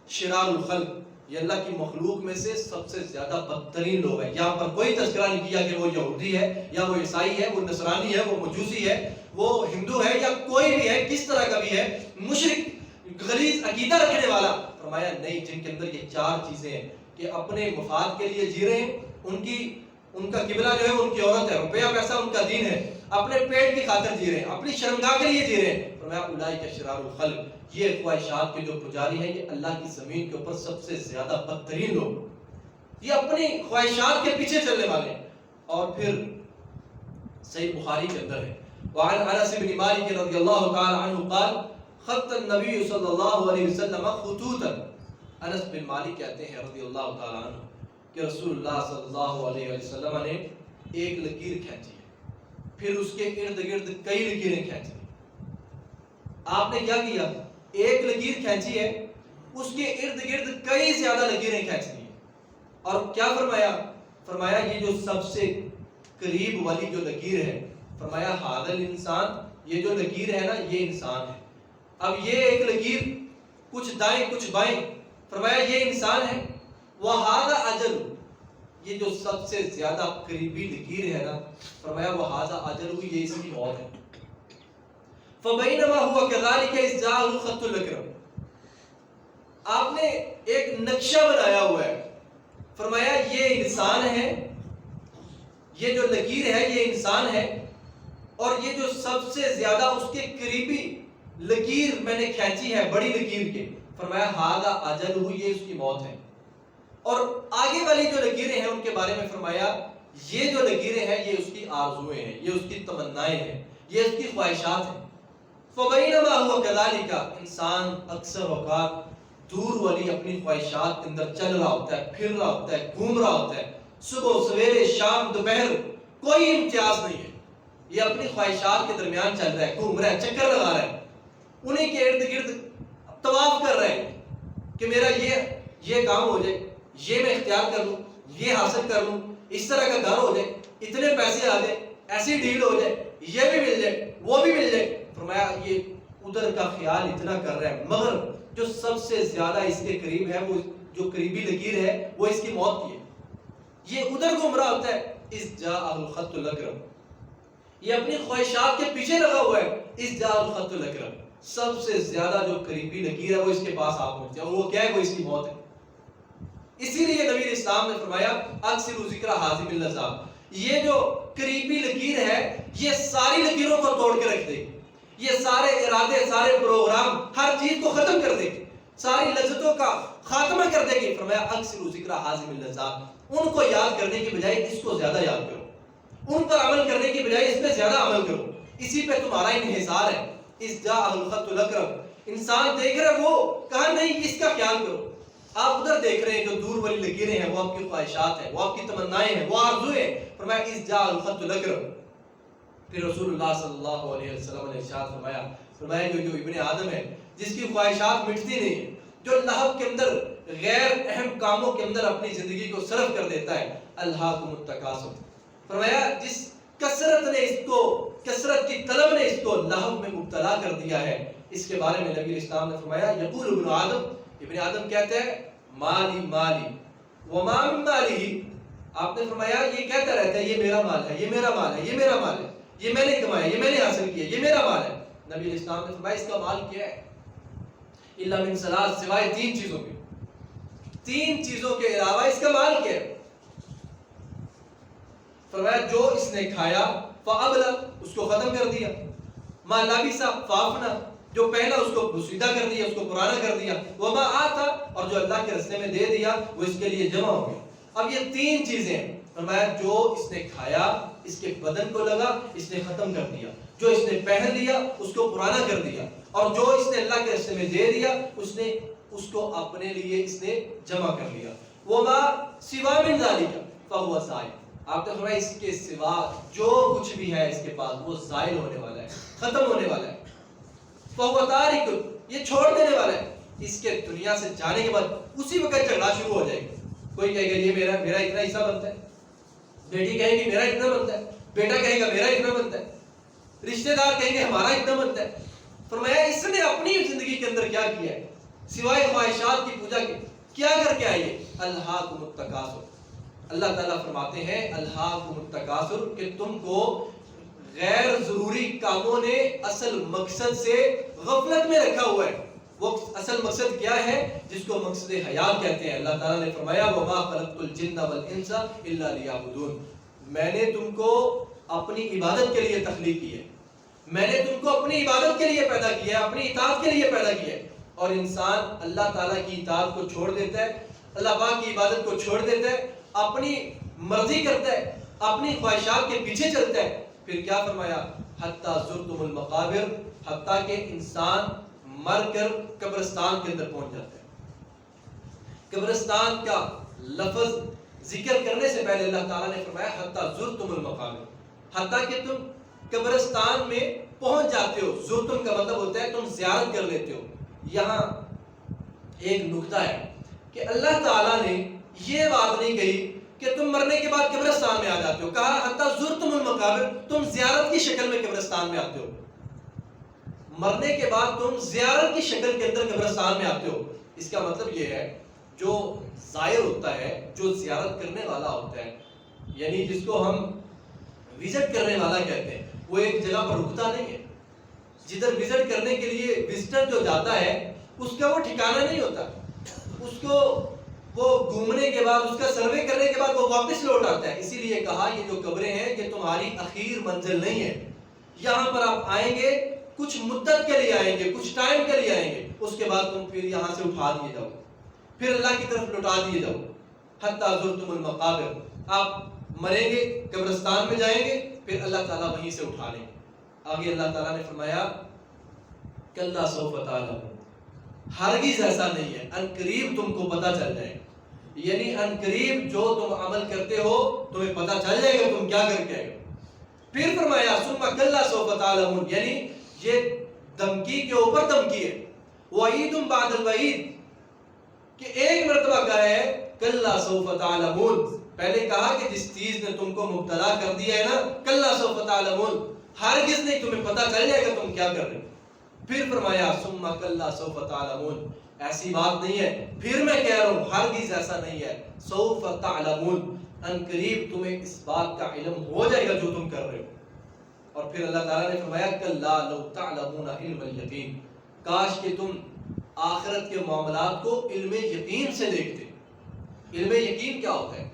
شرار الخلق، یہ اللہ کی مخلوق میں سے سب سے زیادہ بدترین لوگ ہیں. یہاں پر کوئی تذکرہ نہیں کیا کہ وہ یہودی ہے یا وہ عیسائی ہے، وہ نصرانی ہے، وہ مجوسی ہے، وہ ہندو ہے یا کوئی بھی ہے، کس طرح کا بھی ہے، مشرک غلیظ عقیدہ رکھنے والا. فرمایا نہیں، جن کے اندر یہ چار چیزیں ہیں کہ اپنے مفاد کے لیے جی رہے ہیں، ان کا قبلہ جو ہے ان کی عورت ہے، روپیہ پیسہ ان کا دین ہے، اپنے پیٹ کی خاطر جی رہے ہیں، اپنی شرمگاہ کے لیے جی رہے ہیں. فرمایا اولئک شرار الخلق، یہ خواہشات کے جو پجاری ہیں یہ اللہ کی زمین کے اوپر سب سے زیادہ بدترین لوگ، یہ اپنی خواہشات کے پیچھے چلنے والے ہیں. اور پھر صحیح بخاری کے اندر ہے، وعن انس بن مالک رضی اللہ تعالی عنہ قال خط النبی صلی اللہ علیہ وسلم خطوطا. انس بن مالک کہتے ہیں رضی اللہ تعالی عنہ کہ رسول اللہ صلی اللہ علیہ وسلم نے ایک لکیر کھینچی ہے، پھر اس کے ارد گرد کئی لکیریں کھینچی. آپ نے کیا کیا؟ ایک لکیر کھینچی ہے، اس کے ارد گرد کئی زیادہ لکیریں کھینچ دی ہیں. اور کیا فرمایا؟ فرمایا یہ جو سب سے قریب والی جو لکیر ہے، فرمایا حاضر انسان، یہ جو لکیر ہے نا یہ انسان ہے. اب یہ ایک لکیر کچھ دائیں کچھ بائیں، فرمایا یہ انسان ہے. وَهَذَا أَجَلُ، یہ جو سب سے زیادہ قریبی لکیر ہے نا، فرمایا وَهَذَا أَجَلُ، یہ اس کی موت ہے. فَبَيْنَمَا هُوَ كَذَلِكَ إِذْ جَاءَهُ خَطُّ الْأَكْرَمِ، آپ نے ایک نقشہ بنایا ہوا ہے. فرمایا یہ انسان ہے، یہ جو لکیر ہے یہ انسان ہے، اور یہ جو سب سے زیادہ اس کے قریبی لکیر میں نے کھینچی ہے بڑی لکیر کے، فرمایا ہاذا اجلہ، یہ اس کی موت ہے. اور آگے والی جو لکیریں ہیں ان کے بارے میں فرمایا یہ جو لکیریں ہیں یہ اس کی آرزویں ہیں، یہ اس کی تمنائیں ہیں، یہ اس کی خواہشات ہیں. فبینما هو كذلك، انسان اکثر اوقات دور والی اپنی خواہشات کے اندر چل رہا ہوتا ہے، پھر رہا ہوتا ہے، گھوم رہا ہوتا ہے، صبح سویرے شام دوپہر کوئی امتیاز نہیں ہے، یہ اپنی خواہشات کے درمیان چل رہا ہے، گھوم رہا ہے، چکر لگا رہا ہے، انہیں کے ارد گرد طواف کر رہے ہیں کہ میرا یہ کام ہو جائے، یہ میں اختیار کر لوں، یہ حاصل کر لوں، اس طرح کا گھر ہو جائے، اتنے پیسے آ جائے، ایسی ڈیل ہو جائے، یہ بھی مل جائے، وہ بھی مل جائے. فرمایا یہ ادھر کا خیال اتنا کر رہا ہے، مگر جو سب سے زیادہ اس کے قریب ہے، وہ جو قریبی لکیر ہے وہ اس کی موت کی ہے. یہ ادھر گھوم رہا ہوتا ہے، اذ جاء الخط الاکرم، یہ اپنی خواہشات کے پیچھے لگا ہوا ہے. اذ جاء الخط الاکرم، سب سے زیادہ جو قریبی لکیر ہے وہ اس کے پاس آ پہنچتی ہے، اور وہ کیا ہے؟ وہ اس کی موت ہے. اسی لیے نبی اسلام نے فرمایا اکثر ذکر حازم اللذات، یہ جو قریبی لکیر ہے یہ ساری لکیروں کو توڑ کے رکھ دے گی، یہ سارے ارادے، سارے پروگرام، ہر چیز کو ختم کر دے گی، ساری لذتوں کا خاتمہ کر دے گی. فرمایا اکثر ذکر حازم اللذات، ان کو یاد کرنے کی بجائے اس کو زیادہ یاد کرو، ان پر عمل کرنے کی بجائے اس پہ زیادہ عمل کرو، اسی پہ تمہارا انحصار ہے. اذ جاء الخط الاکرم، انسان دیکھ رہے وہ کہا نہیں اس کا خیال کرو. آپ ادھر دیکھ رہے ہیں جو دور والی لکیریں ہیں وہ آپ کی خواہشات ہیں، وہ آپ کی تمنائیں ہیں، وہ آرزویں ہیں. فرمایا اذ جاء الخط الاکرم. پھر رسول اللہ صلی اللہ علیہ وسلم نے ارشاد فرمایا جو ابن آدم ہے جس کی خواہشات مٹتی نہیں ہیں، جو لہو کے اندر غیر اہم کاموں کے اندر اپنی زندگی کو صرف کر دیتا ہے، الہاکم التکاثر. فرمایا جس کثرت کی طلب نے اس کو لہو میں مبتلا کر دیا ہے، اس کے بارے میں نبی اسلام نے فرمایا یقول ابن آدم، ابن آدم کہتے ہیں مالی مالی وما من مالی. آپ نے فرمایا یہ کہتا رہتا ہے یہ میرا مال ہے، یہ میرا مال ہے، یہ میرا مال ہے، یہ میں نے کمایا، یہ میں نے حاصل کیا، یہ میرا مال ہے. نبی اسلام نے فرمایا اس کا مال کیا ہے؟ الا من ثلاث، سوائے تین چیزوں کے، تین چیزوں کے علاوہ اس کا مال کیا ہے؟ فرمایا جو اس نے کھایا فابلا، اس کو ختم کر دیا، ما لبس فافنا، جو پہلا اس کو بسیدہ کر دیا، اس کو پرانا کر دیا، وما آتا، اور جو اللہ کے راستے میں دے دیا وہ اس کے لیے جمع ہو گیا. اب یہ تین چیزیں ہیں. فرمایا جو اس نے کھایا اس کے بدن کو لگا، اس نے ختم کر دیا، جو اس نے پہن لیا اس کو پرانا کر دیا، اور جو اس نے اللہ کے راستے میں دے دیا اس نے اس کو اپنے لیے اس نے جمع کر لیا. وما سوا من ذلک فهو زائل. آپ نے فرمایا اس کے سوا جو کچھ بھی ہے اس کے پاس وہ زائل ہونے والا ہے، ختم ہونے والا ہے. فهو تارک، یہ چھوڑ دینے والا ہے. اس کے دنیا سے جانے کے بعد اسی وقت جھگڑا شروع ہو جائے گا. کوئی کہے گا یہ میرا اتنا حصہ بنتا ہے، بیٹی کہے گی میرا اتنا بنتا ہے، بیٹا کہے گا میرا اتنا بنتا ہے، رشتہ دار کہیں گے ہمارا اتنا بنتا ہے. فرمایا اس نے اپنی زندگی کے اندر کیا کیا ہے؟ سوائے خواہشات کی پوجا کے کیا کر کے آئیے؟ الہاکم التکاثر. اللہ تعالیٰ فرماتے ہیں الہاکم التکاثر کہ تم کو غیر ضروری کاموں نے اصل مقصد سے غفلت میں رکھا ہوا ہے. وہ اصل مقصد کیا ہے جس کو مقصد حیات کہتے ہیں؟ اللہ تعالیٰ نے فرمایا وَمَا خَلَقْتُ الْجِنَّ وَالْإِنسَ إِلَّا لِيَعْبُدُونَ. میں نے تم کو اپنی عبادت کے لیے تخلیق کی ہے. میں نے تم کو اپنی عبادت کے لیے پیدا کیا ہے, اپنی اطاعت کے لیے پیدا کیا ہے. اور انسان اللہ تعالیٰ کی اطاعت کو چھوڑ دیتا ہے, اللہ پاک کی عبادت کو چھوڑ دیتا ہے, اپنی مرضی کرتا ہے, اپنی خواہشات کے پیچھے چلتا ہے. پھر کیا فرمایا؟ حتیٰ زرتم المقابر, حتیٰ کہ انسان مر کر قبرستان کے اندر پہنچ جاتا ہے. قبرستان کا لفظ ذکر کرنے سے پہلے اللہ تعالیٰ نے فرمایا حتیٰ زرتم المقابر, حتیٰ کہ تم قبرستان میں پہنچ جاتے ہو. زرتم کا مطلب ہوتا ہے تم زیارت کر لیتے ہو. یہاں ایک نکتہ ہے کہ اللہ تعالیٰ نے یہ بات نہیں کہی کہ تم مرنے کے بعد قبرستان میں آ جاتے ہو, کہا حتیٰ زرتم المقابر, تم زیارت کی شکل میں قبرستان میں آتے ہو. مرنے کے بعد تم زیارت کی شکل کے اندر قبرستان میں آتے ہو. اس کا مطلب یہ ہے جو زائر ہوتا ہے, جو زیارت کرنے والا ہوتا ہے, یعنی جس کو ہم وزٹ کرنے والا کہتے ہیں, وہ ایک جگہ پر رکتا نہیں ہے. جدھر وزٹ کرنے کے لیے وزٹر جو جاتا ہے اس کا وہ ٹھکانہ نہیں ہوتا. اس کو وہ گھومنے کے بعد, اس کا سروے کرنے کے بعد وہ واپس لوٹ آتا ہے. اسی لیے کہا یہ جو قبریں ہیں یہ تمہاری اخیر منزل نہیں ہے. یہاں پر آپ آئیں گے, کچھ مدت کے لیے آئیں گے, کچھ ٹائم کے لیے آئیں گے, اس کے بعد تم پھر یہاں سے اٹھا دیے جاؤ, پھر اللہ کی طرف لوٹا دیے جاؤ. حتیٰ زرتم المقابر, آپ مریں گے, قبرستان میں جائیں گے, پھر اللہ تعالیٰ وہیں سے اٹھا لیں گے. آگے اللہ تعالیٰ نے فرمایا کلا سوف تعلمون, ہرگز ایسا نہیں ہے, ان قریب تم کو پتہ چل جائے گا. یعنی ان قریب جو تم عمل کرتے ہو تمہیں پتہ چل جائے گا تم کیا کر کے آئے گا. پھر فرمایا ثم کلا سوف تعلمون, یعنی یہ دھمکی کے اوپر دھمکی ہے, وعید بعد الوعید, کہ ایک مرتبہ کہا ہے کلا سوف تعلمون. پہلے کہا کہ جس چیز نے تم کو مبتلا کر دیا ہے نا, کلا سوف تعلمون, ہرگز نہیں, تمہیں پتہ چل جائے گا تم کیا کر رہے ہو. پھر فرمایا ثم کلا سوف تعلمون, ایسی بات نہیں ہے, پھر میں کہہ رہا ہوں ہرگز ایسا نہیں ہے, سوف تعلمون, ان قریب تمہیں اس بات کا علم ہو جائے گا جو تم کر رہے ہو. اور پھر اللہ تعالیٰ نے فرمایا کلا لو تعلمون علم الیقین, کاش کہ تم آخرت کے معاملات کو علم یقین سے دیکھتے. علم یقین کیا ہوتا ہے؟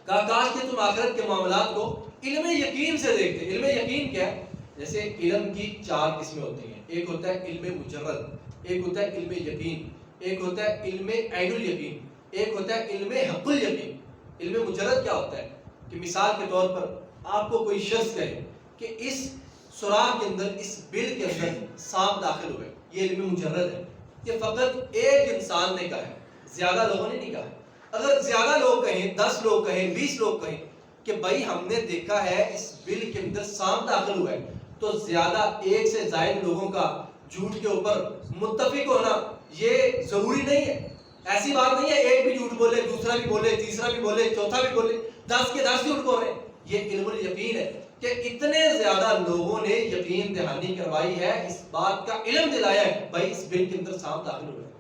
کہا کاش کہ تم آخرت کے معاملات کو علم یقین سے دیکھتے. علم یقین کیا ہے؟ جیسے علم کی 4 قسمیں ہوتی ہیں. ایک ہوتا ہے علم مجرد, ایک ہوتا ہے علم یقین, ایک ہوتا ہے علم عین الیقین, ایک ہوتا ہے علم حق الیقین. علم مجرد کیا ہوتا ہے کہ مثال کے طور پر آپ کو کوئی شخص کہے کہ اس سوراخ کے اندر, اس بل کے اندر سانپ داخل ہوئے, یہ علم مجرد ہے. یہ فقط ایک انسان نے کہا ہے, زیادہ لوگوں نے نہیں کہا ہے. اگر زیادہ لوگ کہیں, 10 لوگ کہیں, 20 لوگ کہیں کہ بھائی ہم نے دیکھا ہے اس بل کے اندر سانپ داخل ہوا ہے, تو زیادہ ایک سے زائد لوگوں کا جھوٹ کے اوپر متفق ہونا یہ ضروری نہیں ہے. ایسی بات نہیں ہے ایک بھی جھوٹ بولے, دوسرا بھی بولے, تیسرا بھی بولے, چوتھا بھی بولے, 10 کے 10 جھوٹ بول رہے ہیں. یہ علم الیقین ہے کہ اتنے زیادہ لوگوں نے یقین دہانی کروائی ہے, اس بات کا علم دلایا ہے بھائی اس بل کے اندر سانپ داخل ہوا ہے.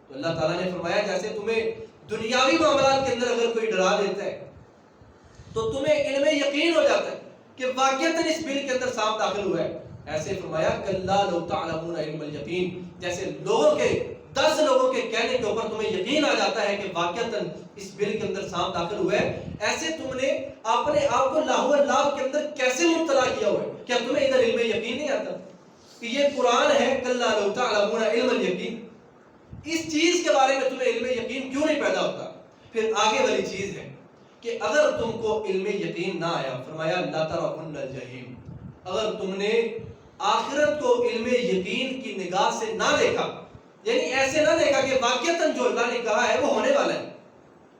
تو اللہ تعالیٰ نے فرمایا جیسے تمہیں دنیاوی معاملات کے اندر اگر کوئی ڈرا دیتا ہے تو تمہیں علم یقین ہو جاتا ہے کہ واقعتاً اس بل کے اندر سانپ داخل ہوا ہے, ایسے فرمایا کلا لو تعلمون علم الیقین, جیسے لوگوں کے 10 لوگوں کے کہنے کے اوپر تمہیں یقین آ جاتا ہے کہ واقعتاً اس بل کے اندر سانپ داخل ہوا ہے, ایسے تم نے اپنے آپ کو لاہو اللہ کے اندر کیسے مبتلا کیا ہوا ہے. کیا تمہیں ادھر علم یقین نہیں آتا کہ یہ قرآن ہے کلا لو تعلمون علم الیقین, اس چیز کے بارے میں تمہیں علم یقین کیوں نہیں پیدا ہوتا. پھر آگے والی چیز ہے کہ اگر تم کو علم یقین نہ آیا, فرمایا لا ترون الجحیم, اگر تم نے آخرت کو علم یقین کی نگاہ سے نہ دیکھا, یعنی ایسے نہ دیکھا کہ واقعتاً جو اللہ نے کہا ہے وہ ہونے والا ہے,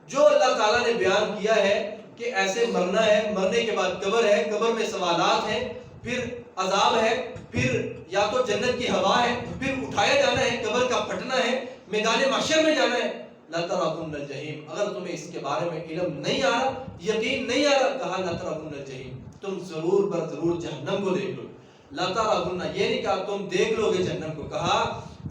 جو اللہ تعالیٰ نے بیان کیا ہے کہ ایسے مرنا ہے, مرنے کے بعد قبر ہے, قبر میں سوالات ہیں, پھر عذاب ہے, پھر یا تو جنت کی ہوا ہے, پھر اٹھایا جانا ہے, قبر کا پھٹنا ہے, میدان محشر میں جانا ہے. لا ترون الجحیم, اگر تمہیں اس کے بارے میں علم نہیں آ رہا, یقین نہیں آ رہا, کہا لا ترون الجحیم, تم ضرور بر ضرور جہنم کو دیکھ لو. لا ترون, یہ نہیں کہا تم دیکھ لو گے جہنم کو, کہا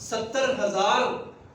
70,000